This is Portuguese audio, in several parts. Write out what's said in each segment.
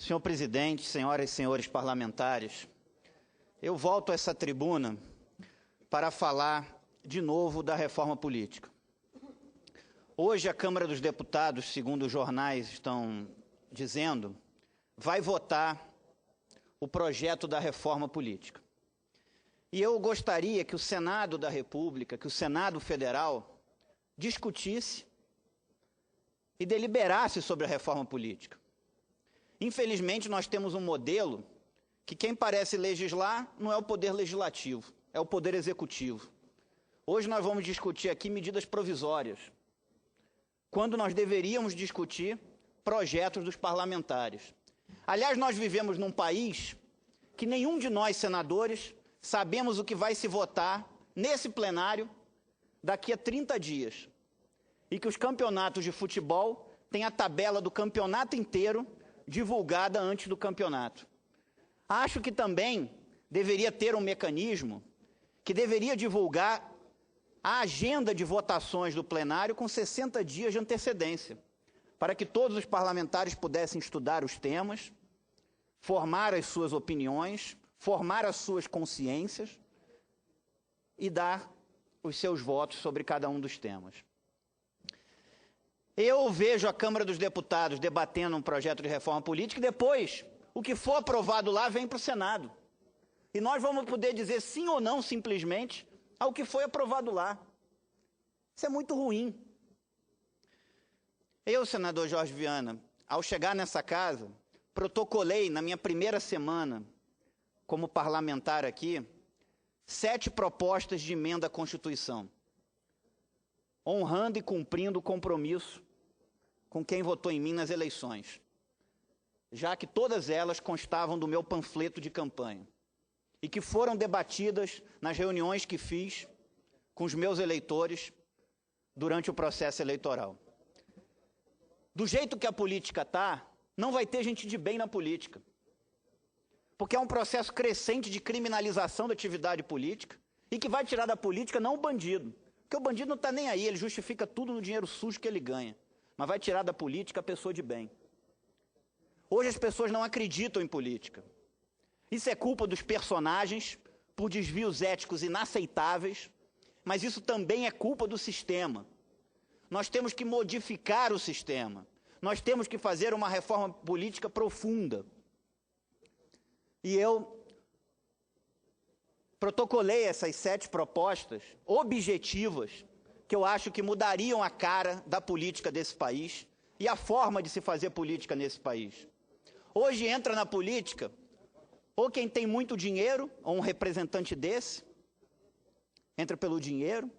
Senhor presidente, senhoras e senhores parlamentares, eu volto a essa tribuna para falar de novo da reforma política. Hoje a Câmara dos Deputados, segundo os jornais estão dizendo, vai votar o projeto da reforma política. E eu gostaria que o Senado da República, que o Senado Federal, discutisse e deliberasse sobre a reforma política. Infelizmente, nós temos um modelo que quem parece legislar não é o poder legislativo, é o poder executivo. Hoje nós vamos discutir aqui medidas provisórias, quando nós deveríamos discutir projetos dos parlamentares. Aliás, nós vivemos num país que nenhum de nós, senadores, sabemos o que vai se votar nesse plenário daqui a 30 dias. E que os campeonatos de futebol têm a tabela do campeonato inteiro divulgada antes do campeonato. Acho que também deveria ter um mecanismo que deveria divulgar a agenda de votações do plenário com 60 dias de antecedência, para que todos os parlamentares pudessem estudar os temas, formar as suas opiniões, formar as suas consciências e dar os seus votos sobre cada um dos temas. Eu vejo a Câmara dos Deputados debatendo um projeto de reforma política e depois, o que for aprovado lá vem para o Senado. E nós vamos poder dizer sim ou não, simplesmente, ao que foi aprovado lá. Isso é muito ruim. Eu, senador Jorge Viana, ao chegar nessa casa, protocolei na minha primeira semana como parlamentar aqui 7 propostas de emenda à Constituição, honrando e cumprindo o compromisso com quem votou em mim nas eleições, já que todas elas constavam do meu panfleto de campanha e que foram debatidas nas reuniões que fiz com os meus eleitores durante o processo eleitoral. Do jeito que a política está, não vai ter gente de bem na política, porque é um processo crescente de criminalização da atividade política e que vai tirar da política não o bandido, porque o bandido não está nem aí, ele justifica tudo no dinheiro sujo que ele ganha, mas vai tirar da política a pessoa de bem. Hoje as pessoas não acreditam em política. Isso é culpa dos personagens por desvios éticos inaceitáveis, mas isso também é culpa do sistema. Nós temos que modificar o sistema. Nós temos que fazer uma reforma política profunda. E eu protocolei essas 7 propostas objetivas que eu acho que mudariam a cara da política desse país e a forma de se fazer política nesse país. Hoje entra na política ou quem tem muito dinheiro, ou um representante desse, entra pelo dinheiro,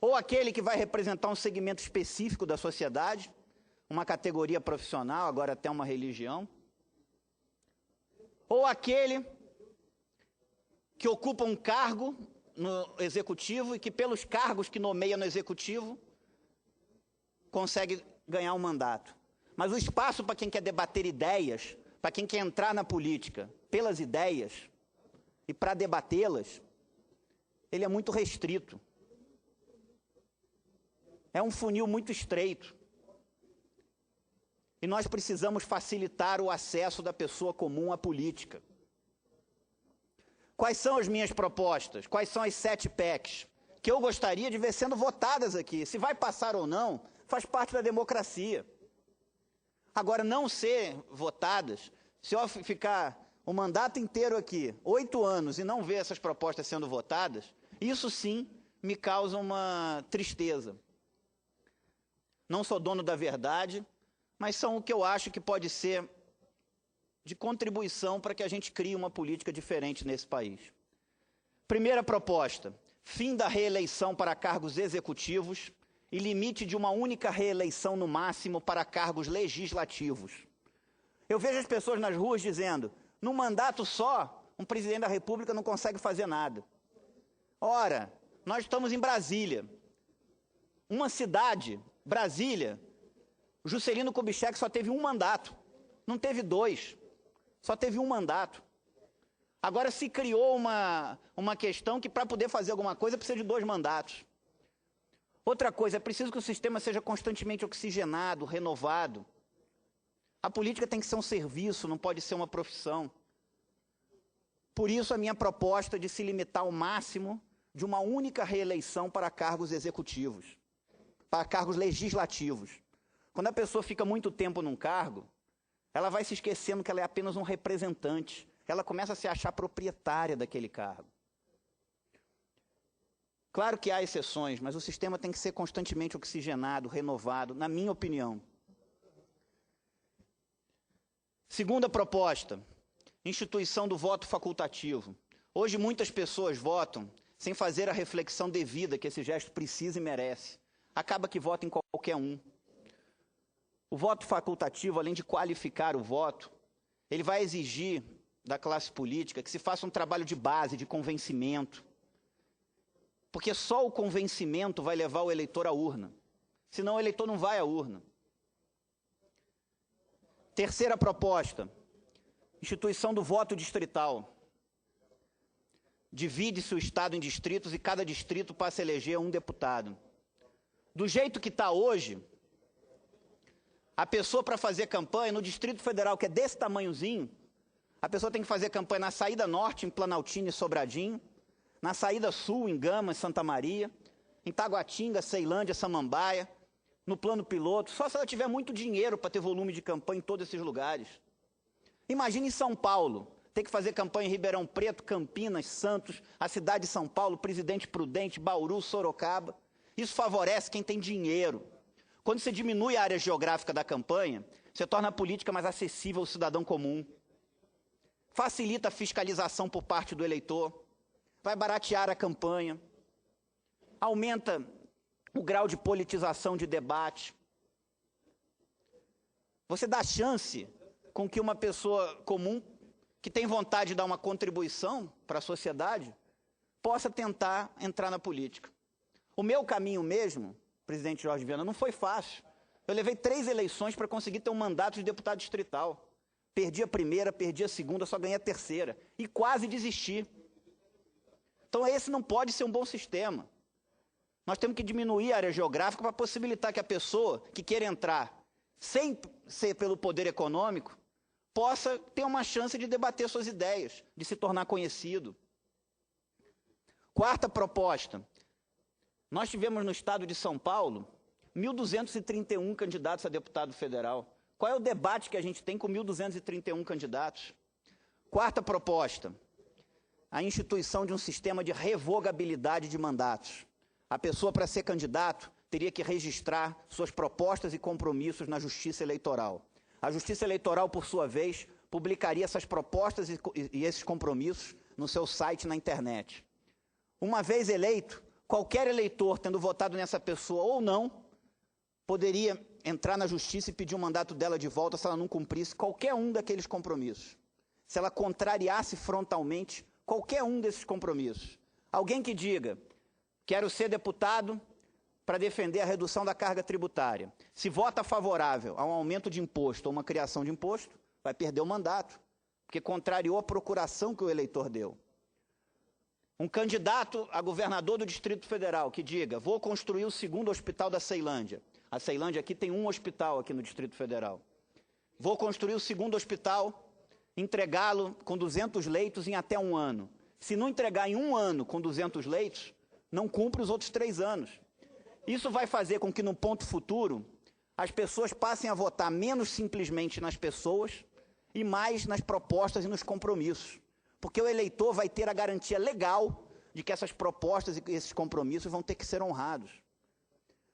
ou aquele que vai representar um segmento específico da sociedade, uma categoria profissional, agora até uma religião, ou aquele que ocupa um cargo no executivo e que pelos cargos que nomeia no executivo consegue ganhar um mandato. Mas o espaço para quem quer debater ideias, para quem quer entrar na política pelas ideias e para debatê-las, ele é muito restrito. É um funil muito estreito. E nós precisamos facilitar o acesso da pessoa comum à política. Quais são as minhas propostas? Quais são as 7 PECs que eu gostaria de ver sendo votadas aqui? Se vai passar ou não, faz parte da democracia. Agora, não ser votadas, se eu ficar o mandato inteiro aqui, 8 anos, e não ver essas propostas sendo votadas, isso sim me causa uma tristeza. Não sou dono da verdade, mas são o que eu acho que pode ser de contribuição para que a gente crie uma política diferente nesse país. Primeira proposta, fim da reeleição para cargos executivos e limite de uma única reeleição no máximo para cargos legislativos. Eu vejo as pessoas nas ruas dizendo, num mandato só, um presidente da República não consegue fazer nada. Ora, nós estamos em Brasília, uma cidade, Brasília, o Juscelino Kubitschek só teve um mandato, não teve 2, só teve um mandato. Agora se criou uma questão que para poder fazer alguma coisa precisa de 2 mandatos. Outra coisa, é preciso que o sistema seja constantemente oxigenado, renovado. A política tem que ser um serviço, não pode ser uma profissão. Por isso, a minha proposta de se limitar ao máximo de uma única reeleição para cargos executivos, para cargos legislativos. Quando a pessoa fica muito tempo num cargo, ela vai se esquecendo que ela é apenas um representante. Ela começa a se achar proprietária daquele cargo. Claro que há exceções, mas o sistema tem que ser constantemente oxigenado, renovado, na minha opinião. Segunda proposta, instituição do voto facultativo. Hoje muitas pessoas votam sem fazer a reflexão devida que esse gesto precisa e merece. Acaba que vota em qualquer um. O voto facultativo, além de qualificar o voto, ele vai exigir da classe política que se faça um trabalho de base, de convencimento. Porque só o convencimento vai levar o eleitor à urna. Senão o eleitor não vai à urna. Terceira proposta, instituição do voto distrital. Divide-se o Estado em distritos e cada distrito passa a eleger um deputado. Do jeito que está hoje, a pessoa para fazer campanha no Distrito Federal, que é desse tamanhozinho, a pessoa tem que fazer campanha na saída norte, em Planaltina e Sobradinho, na saída sul, em Gama e Santa Maria, em Taguatinga, Ceilândia, Samambaia, no plano piloto, só se ela tiver muito dinheiro para ter volume de campanha em todos esses lugares. Imagine em São Paulo, ter que fazer campanha em Ribeirão Preto, Campinas, Santos, a cidade de São Paulo, Presidente Prudente, Bauru, Sorocaba. Isso favorece quem tem dinheiro. Quando você diminui a área geográfica da campanha, você torna a política mais acessível ao cidadão comum. Facilita a fiscalização por parte do eleitor, vai baratear a campanha, aumenta o grau de politização de debate. Você dá chance com que uma pessoa comum, que tem vontade de dar uma contribuição para a sociedade, possa tentar entrar na política. O meu caminho mesmo, presidente Jorge Viana, não foi fácil. Eu levei 3 eleições para conseguir ter um mandato de deputado distrital. Perdi a primeira, perdi a segunda, só ganhei a terceira. E quase desisti. Então esse não pode ser um bom sistema. Nós temos que diminuir a área geográfica para possibilitar que a pessoa que queira entrar, sem ser pelo poder econômico, possa ter uma chance de debater suas ideias, de se tornar conhecido. Quarta proposta. Nós tivemos no estado de São Paulo 1.231 candidatos a deputado federal. Qual é o debate que a gente tem com 1.231 candidatos? Quarta proposta. A instituição de um sistema de revogabilidade de mandatos. A pessoa, para ser candidato, teria que registrar suas propostas e compromissos na Justiça Eleitoral. A Justiça Eleitoral, por sua vez, publicaria essas propostas e esses compromissos no seu site na internet. Uma vez eleito, qualquer eleitor, tendo votado nessa pessoa ou não, poderia entrar na Justiça e pedir o mandato dela de volta se ela não cumprisse qualquer um daqueles compromissos. Se ela contrariasse frontalmente qualquer um desses compromissos. Alguém que diga, quero ser deputado para defender a redução da carga tributária. Se vota favorável a um aumento de imposto ou uma criação de imposto, vai perder o mandato, porque contrariou a procuração que o eleitor deu. Um candidato a governador do Distrito Federal que diga, vou construir o 2º hospital da Ceilândia. A Ceilândia aqui tem um hospital aqui no Distrito Federal. Vou construir o 2º hospital, entregá-lo com 200 leitos em até 1 ano. Se não entregar em 1 ano com 200 leitos, não cumpre os outros 3 anos. Isso vai fazer com que, no ponto futuro, as pessoas passem a votar menos simplesmente nas pessoas e mais nas propostas e nos compromissos. Porque o eleitor vai ter a garantia legal de que essas propostas e esses compromissos vão ter que ser honrados.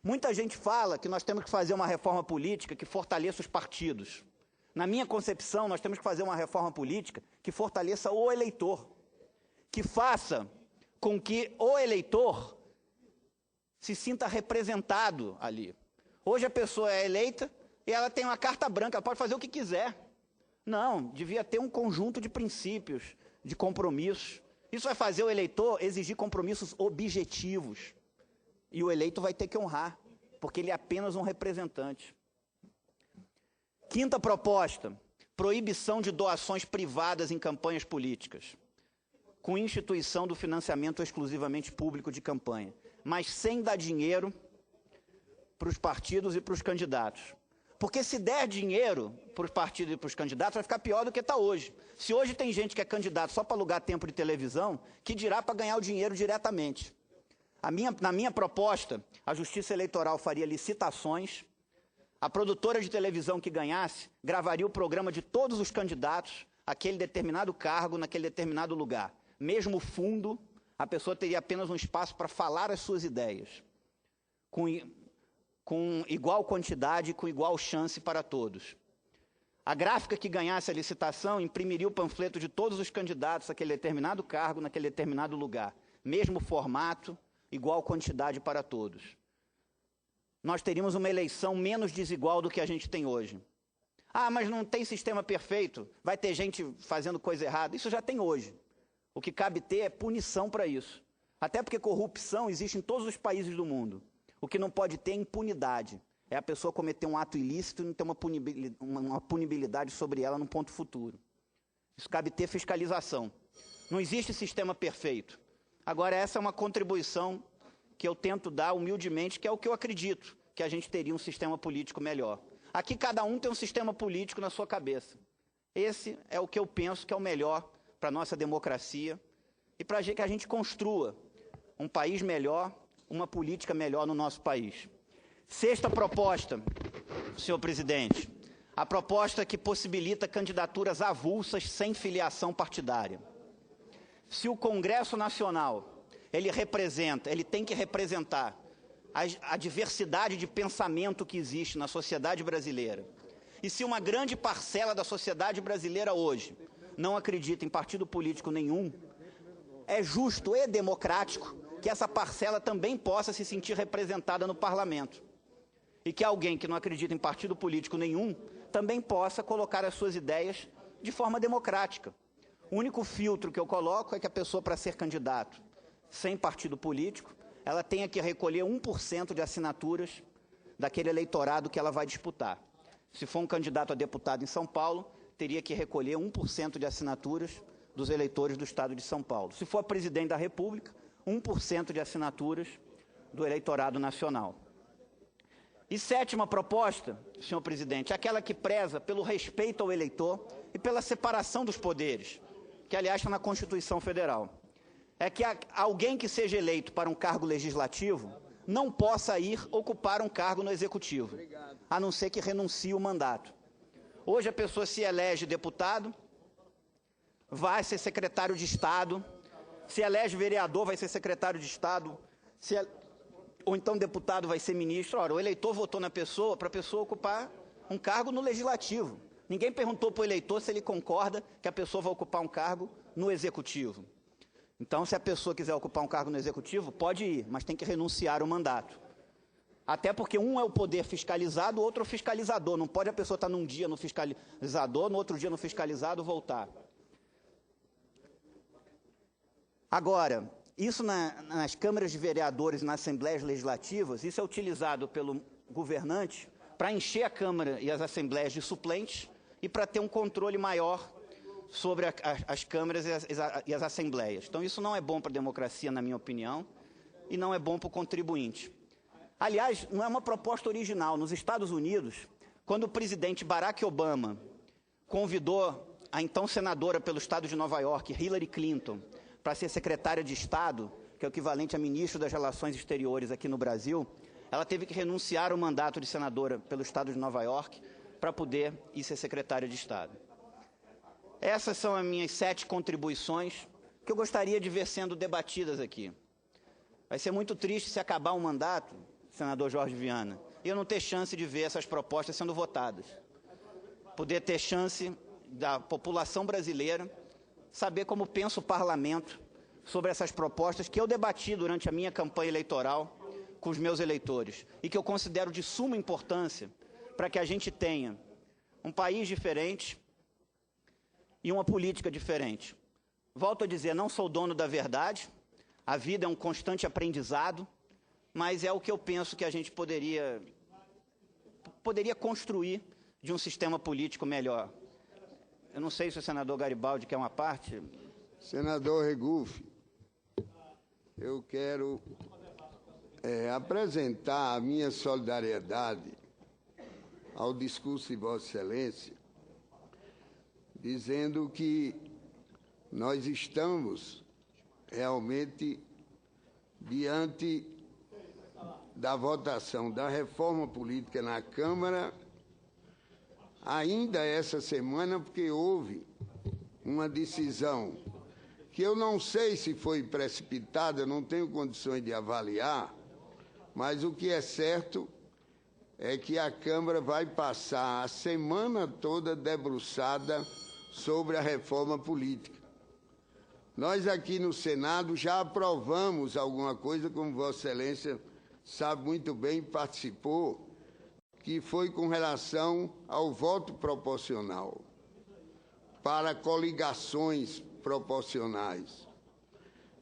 Muita gente fala que nós temos que fazer uma reforma política que fortaleça os partidos. Na minha concepção, nós temos que fazer uma reforma política que fortaleça o eleitor, que faça com que o eleitor se sinta representado ali. Hoje a pessoa é eleita e ela tem uma carta branca, ela pode fazer o que quiser. Não, devia ter um conjunto de princípios, de compromissos. Isso vai fazer o eleitor exigir compromissos objetivos. E o eleito vai ter que honrar, porque ele é apenas um representante. Quinta proposta, proibição de doações privadas em campanhas políticas, com instituição do financiamento exclusivamente público de campanha, mas sem dar dinheiro para os partidos e para os candidatos. Porque se der dinheiro para os partidos e para os candidatos, vai ficar pior do que está hoje. Se hoje tem gente que é candidato só para alugar tempo de televisão, que dirá para ganhar o dinheiro diretamente. Na minha proposta, a Justiça Eleitoral faria licitações, a produtora de televisão que ganhasse gravaria o programa de todos os candidatos, aquele determinado cargo, naquele determinado lugar. Mesmo fundo, a pessoa teria apenas um espaço para falar as suas ideias, com igual quantidade, com igual chance para todos. A gráfica que ganhasse a licitação imprimiria o panfleto de todos os candidatos àquele determinado cargo, naquele determinado lugar. Mesmo formato, igual quantidade para todos. Nós teríamos uma eleição menos desigual do que a gente tem hoje. Ah, mas não tem sistema perfeito, vai ter gente fazendo coisa errada. Isso já tem hoje. O que cabe ter é punição para isso. Até porque corrupção existe em todos os países do mundo. O que não pode ter é impunidade. É a pessoa cometer um ato ilícito e não ter uma punibilidade sobre ela no ponto futuro. Isso cabe ter fiscalização. Não existe sistema perfeito. Agora, essa é uma contribuição que eu tento dar humildemente, que é o que eu acredito, que a gente teria um sistema político melhor. Aqui cada um tem um sistema político na sua cabeça. Esse é o que eu penso que é o melhor para a nossa democracia e para que a gente construa um país melhor, uma política melhor no nosso país. Sexta proposta, senhor presidente, a proposta que possibilita candidaturas avulsas sem filiação partidária. Se o Congresso Nacional, ele tem que representar a diversidade de pensamento que existe na sociedade brasileira. E se uma grande parcela da sociedade brasileira hoje não acredita em partido político nenhum, é justo e democrático que essa parcela também possa se sentir representada no parlamento. E que alguém que não acredita em partido político nenhum também possa colocar as suas ideias de forma democrática. O único filtro que eu coloco é que a pessoa, para ser candidato sem partido político, ela tenha que recolher 1% de assinaturas daquele eleitorado que ela vai disputar. Se for um candidato a deputado em São Paulo, teria que recolher 1% de assinaturas dos eleitores do Estado de São Paulo. Se for presidente da República, 1% de assinaturas do eleitorado nacional. E sétima proposta, senhor presidente, aquela que preza pelo respeito ao eleitor e pela separação dos poderes, que, aliás, está na Constituição Federal. É que alguém que seja eleito para um cargo legislativo não possa ir ocupar um cargo no Executivo, a não ser que renuncie o mandato. Hoje a pessoa se elege deputado, vai ser secretário de Estado, se elege vereador, vai ser secretário de Estado, ou então deputado vai ser ministro. Ora, o eleitor votou na pessoa para a pessoa ocupar um cargo no Legislativo. Ninguém perguntou para o eleitor se ele concorda que a pessoa vai ocupar um cargo no Executivo. Então, se a pessoa quiser ocupar um cargo no Executivo, pode ir, mas tem que renunciar o mandato. Até porque um é o poder fiscalizado, o outro é o fiscalizador. Não pode a pessoa estar num dia no fiscalizador, no outro dia no fiscalizado, voltar. Agora, isso nas câmaras de vereadores e nas assembleias legislativas, isso é utilizado pelo governante para encher a Câmara e as assembleias de suplentes e para ter um controle maior sobre as câmaras e as assembleias. Então, isso não é bom para a democracia, na minha opinião, e não é bom para o contribuinte. Aliás, não é uma proposta original. Nos Estados Unidos, quando o presidente Barack Obama convidou a então senadora pelo estado de Nova York, Hillary Clinton, para ser secretária de Estado, que é o equivalente a ministro das Relações Exteriores aqui no Brasil, ela teve que renunciar ao mandato de senadora pelo estado de Nova York para poder ir ser secretária de Estado. Essas são as minhas 7 contribuições que eu gostaria de ver sendo debatidas aqui. Vai ser muito triste se acabar um mandato, senador Jorge Viana, e eu não ter chance de ver essas propostas sendo votadas. Poder ter chance da população brasileira saber como pensa o parlamento sobre essas propostas que eu debati durante a minha campanha eleitoral com os meus eleitores e que eu considero de suma importância para que a gente tenha um país diferente e uma política diferente. Volto a dizer, não sou dono da verdade, a vida é um constante aprendizado, mas é o que eu penso que a gente poderia construir de um sistema político melhor. Eu não sei se o senador Garibaldi quer uma parte. Senador Regufe, eu quero apresentar a minha solidariedade ao discurso de Vossa Excelência, dizendo que nós estamos realmente diante da votação da reforma política na Câmara, ainda essa semana, porque houve uma decisão que eu não sei se foi precipitada, não tenho condições de avaliar, mas o que é certo é que a Câmara vai passar a semana toda debruçada sobre a reforma política. Nós aqui no Senado já aprovamos alguma coisa, como Vossa Excelência sabe muito bem, participou, que foi com relação ao voto proporcional, para coligações proporcionais.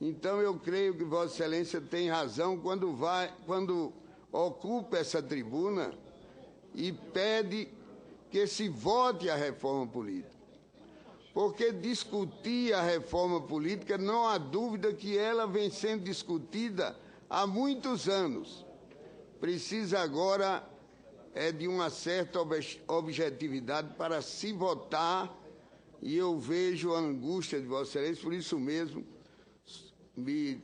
Então, eu creio que Vossa Excelência tem razão quando ocupa essa tribuna e pede que se vote a reforma política. Porque discutir a reforma política, não há dúvida que ela vem sendo discutida há muitos anos. Precisa agora de uma certa objetividade para se votar, e eu vejo a angústia de Vossa Excelência, por isso mesmo me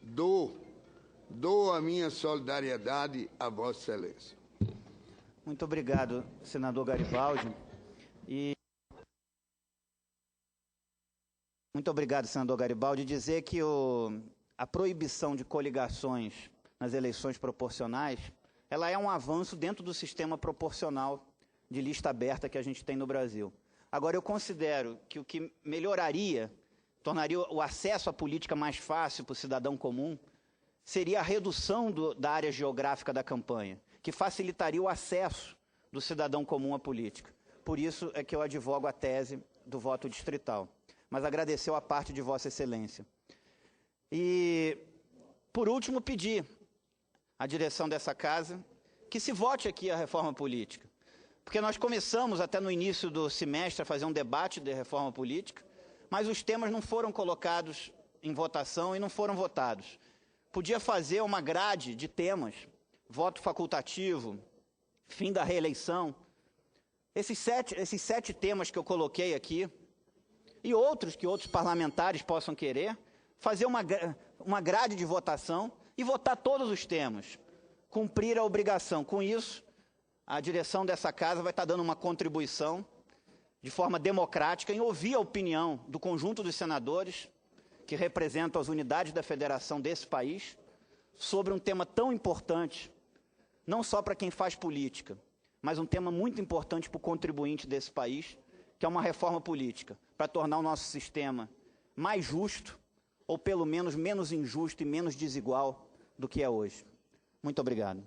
dou a minha solidariedade a Vossa Excelência. Muito obrigado, senador Garibaldi. Muito obrigado, senador Garibaldi. Dizer que a proibição de coligações nas eleições proporcionais, ela é um avanço dentro do sistema proporcional de lista aberta que a gente tem no Brasil. Agora, eu considero que o que melhoraria, tornaria o acesso à política mais fácil para o cidadão comum, seria a redução da área geográfica da campanha, que facilitaria o acesso do cidadão comum à política. Por isso é que eu advogo a tese do voto distrital. Mas agradeceu a parte de Vossa Excelência. E, por último, pedir à direção dessa casa que se vote aqui a reforma política. Porque nós começamos, até no início do semestre, a fazer um debate de reforma política, mas os temas não foram colocados em votação e não foram votados. Podia fazer uma grade de temas, voto facultativo, fim da reeleição. Esses sete temas que eu coloquei aqui, e outros que outros parlamentares possam querer, fazer uma grade de votação e votar todos os temas, cumprir a obrigação. Com isso, a direção dessa casa vai estar dando uma contribuição de forma democrática em ouvir a opinião do conjunto dos senadores que representam as unidades da federação desse país sobre um tema tão importante, não só para quem faz política, mas um tema muito importante para o contribuinte desse país, que é uma reforma política, para tornar o nosso sistema mais justo, ou pelo menos menos injusto e menos desigual do que é hoje. Muito obrigado.